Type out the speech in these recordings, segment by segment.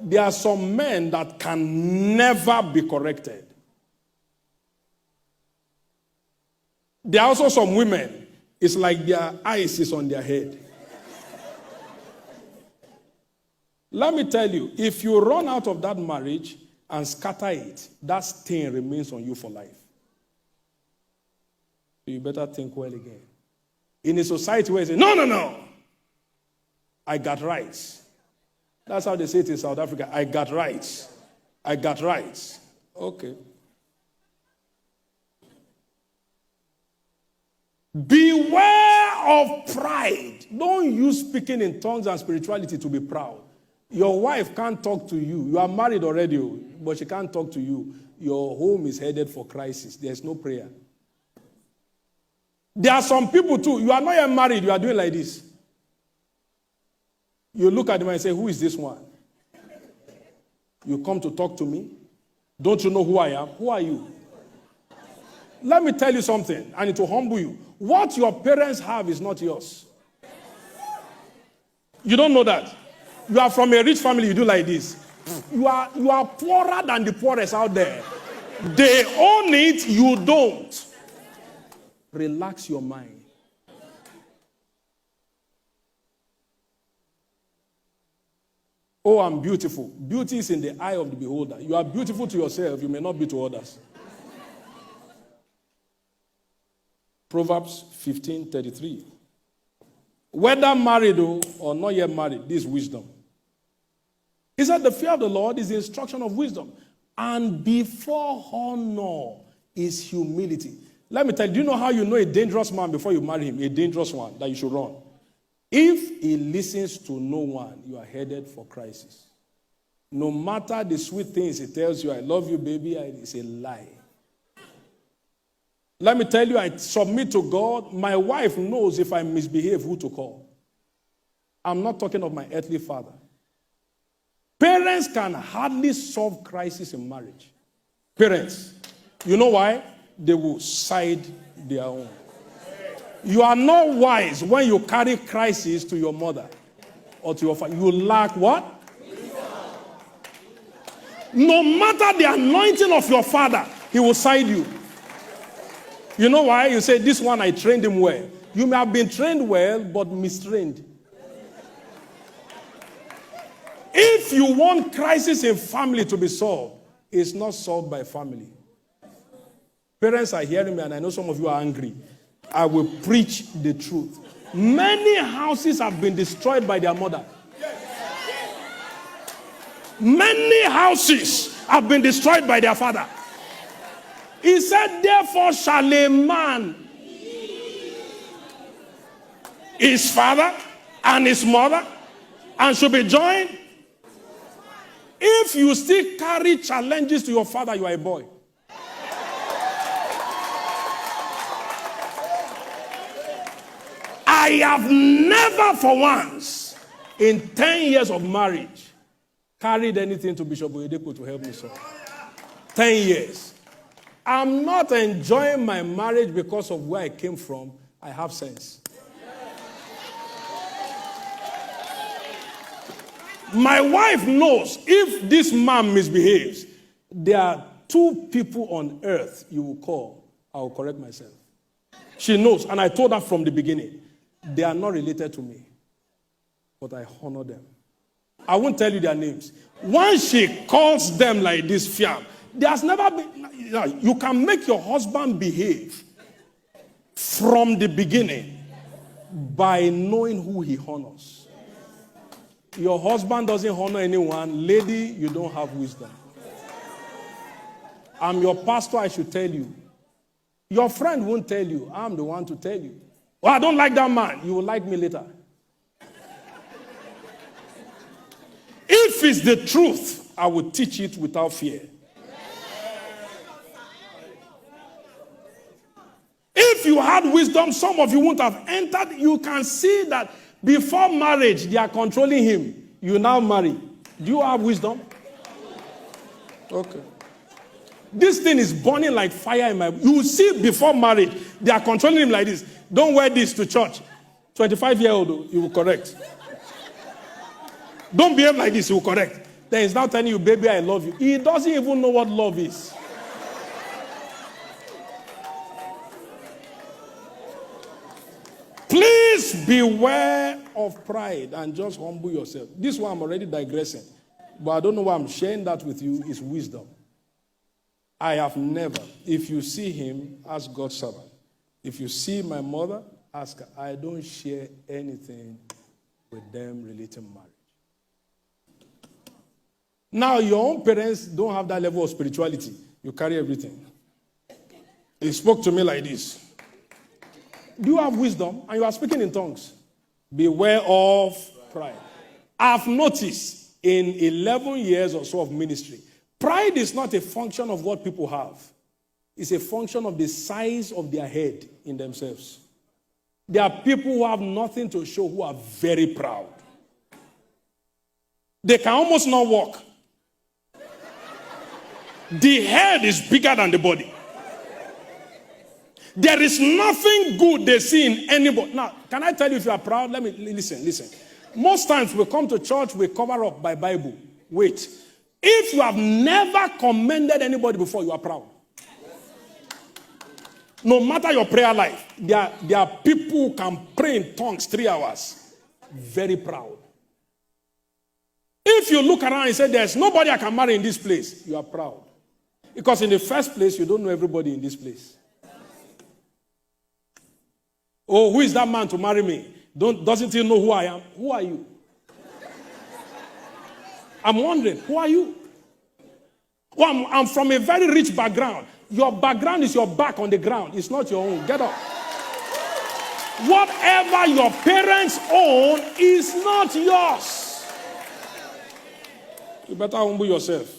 There are some men that can never be corrected. There are also some women, it's like their eyes is on their head. Let me tell you, if you run out of that marriage and scatter it, that stain remains on you for life. You better think well again. In a society where they say, no, I got rights. That's how they say it in South Africa. I got rights. I got rights. Okay. Beware of pride. Don't use speaking in tongues and spirituality to be proud. Your wife can't talk to you. You are married already, but she can't talk to you. Your home is headed for crisis. There's no prayer. There are some people too. You are not yet married. You are doing like this. You look at them and say, who is this one? You come to talk to me? Don't you know who I am? Who are you? Let me tell you something. I need to humble you. What your parents have is not yours. You don't know that. You are from a rich family, you do like this. You are poorer than the poorest out there. They own it, you don't. Relax your mind. Oh, I'm beautiful. Beauty is in the eye of the beholder. You are beautiful to yourself, you may not be to others. Proverbs 15:33. Whether married or not yet married, this is wisdom. He said the fear of the Lord is the instruction of wisdom. And before honor is humility. Let me tell you, do you know how you know a dangerous man before you marry him? A dangerous one that you should run. If he listens to no one, you are headed for crisis. No matter the sweet things he tells you, I love you, baby, it's a lie. Let me tell you, I submit to God. My wife knows if I misbehave, who to call. I'm not talking of my earthly father. Parents can hardly solve crisis in marriage. Parents. You know why? They will side their own. You are not wise when you carry crisis to your mother or to your father. You lack what? No matter the anointing of your father, he will side you. You know why? You say, this one, I trained him well. You may have been trained well, but mistrained. If you want crisis in family to be solved, it's not solved by family. Parents are hearing me, and I know some of you are angry. I will preach the truth. Many houses have been destroyed by their mother. Many houses have been destroyed by their father. He said, therefore shall a man, his father and his mother, and should be joined. If you still carry challenges to your father, you are a boy. I have never for once, in 10 years of marriage, carried anything to Bishop Oyedepo to help me solve. 10 years. I'm not enjoying my marriage because of where I came from. I have sense. My wife knows if this man misbehaves, there are 2 people on earth you will call. I will correct myself. She knows, and I told her from the beginning, they are not related to me, but I honor them. I won't tell you their names. Once she calls them like this, fiam, there's never been, you can make your husband behave from the beginning by knowing who he honors. Your husband doesn't honor anyone. Lady, you don't have wisdom. I'm your pastor, I should tell you. Your friend won't tell you. I'm the one to tell you. Oh, I don't like that man. You will like me later. If it's the truth, I will teach it without fear. If you had wisdom, some of you wouldn't have entered. You can see that before marriage, they are controlling him. You now marry. Do you have wisdom? Okay. This thing is burning like fire in my... You see before marriage, they are controlling him like this. Don't wear this to church. 25-year-old, you will correct. Don't behave like this, you will correct. Then he's now telling you, baby, I love you. He doesn't even know what love is. Please beware of pride and just humble yourself. This one I'm already digressing. But I don't know why I'm sharing that with you. Is wisdom. I have never, if you see him, ask God's servant. If you see my mother, ask her. I don't share anything with them relating marriage. Now, your own parents don't have that level of spirituality. You carry everything. He spoke to me like this. Do you have wisdom? And you are speaking in tongues. Beware of pride. I've noticed in 11 years or so of ministry, pride is not a function of what people have. It's a function of the size of their head in themselves. There are people who have nothing to show who are very proud. They can almost not walk. The head is bigger than the body. There is nothing good they see in anybody. Now, can I tell you if you are proud? Let me listen. Most times we come to church, we cover up by Bible. Wait. If you have never commended anybody before, you are proud. No matter your prayer life, there are people who can pray in tongues 3 hours. Very proud. If you look around and say, there's nobody I can marry in this place, you are proud. Because in the first place, you don't know everybody in this place. Oh, who is that man to marry me? Doesn't he know who I am? Who are you? I'm wondering, who are you? Well, I'm from a very rich background. Your background is your back on the ground. It's not your own. Get up. Whatever your parents own is not yours. You better humble yourself.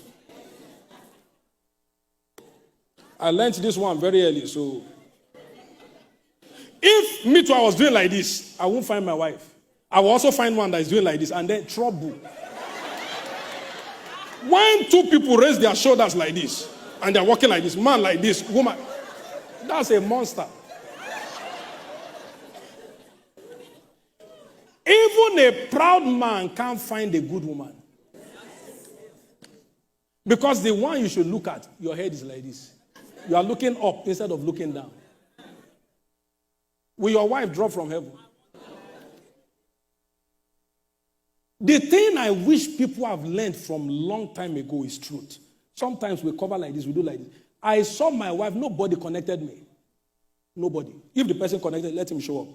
I learned this one very early, so if me too I was doing like this, I won't find my wife. I will also find one that is doing like this, and then trouble. When two people raise their shoulders like this, and they're walking like this, man like this, woman, that's a monster. Even a proud man can't find a good woman. Because the one you should look at, your head is like this. You are looking up instead of looking down. Will your wife drop from heaven? The thing I wish people have learned from long time ago is truth. Sometimes we cover like this, we do like this. I saw my wife, nobody connected me. Nobody. If the person connected, let him show up.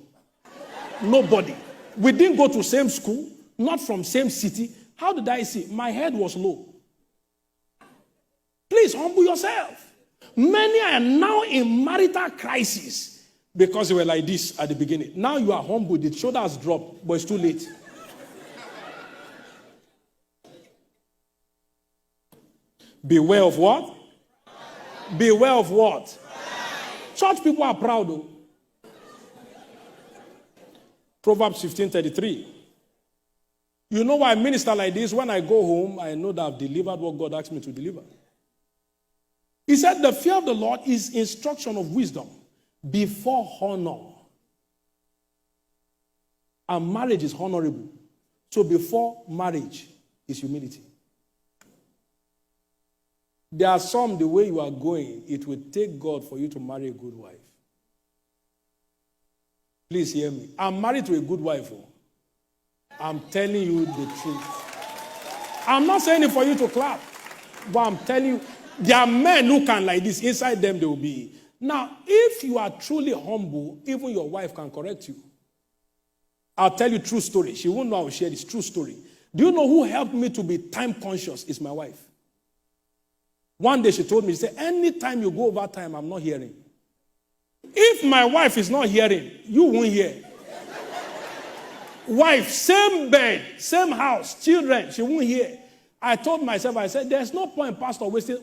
Nobody. We didn't go to same school, not from same city. How did I see? My head was low. Please humble yourself. Many are now in marital crisis because they were like this at the beginning. Now you are humbled, the shoulder has dropped, but it's too late. Beware of what? Beware of what? Church people are proud though. Proverbs 15:33. You know why I minister like this? When I go home, I know that I've delivered what God asked me to deliver. He said, the fear of the Lord is instruction of wisdom before honor. And marriage is honorable. So before marriage is humility. There are some, the way you are going, it will take God for you to marry a good wife. Please hear me. I'm married to a good wife. I'm telling you the truth. I'm not saying it for you to clap. But I'm telling you, there are men who can like this. Inside them, they will be. Now, if you are truly humble, even your wife can correct you. I'll tell you a true story. She won't know I will share this true story. Do you know who helped me to be time conscious? Is my wife. One day she told me, she said, anytime you go over time, I'm not hearing. If my wife is not hearing, you won't hear. Wife, same bed, same house, children, she won't hear. I told myself, I said, there's no point, Pastor, wasting.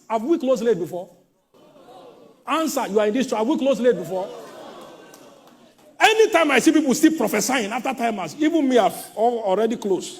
Have we closed late before? Answer, you are in this church. Have we closed late before? Anytime I see people still prophesying after time has, even me, I've already closed.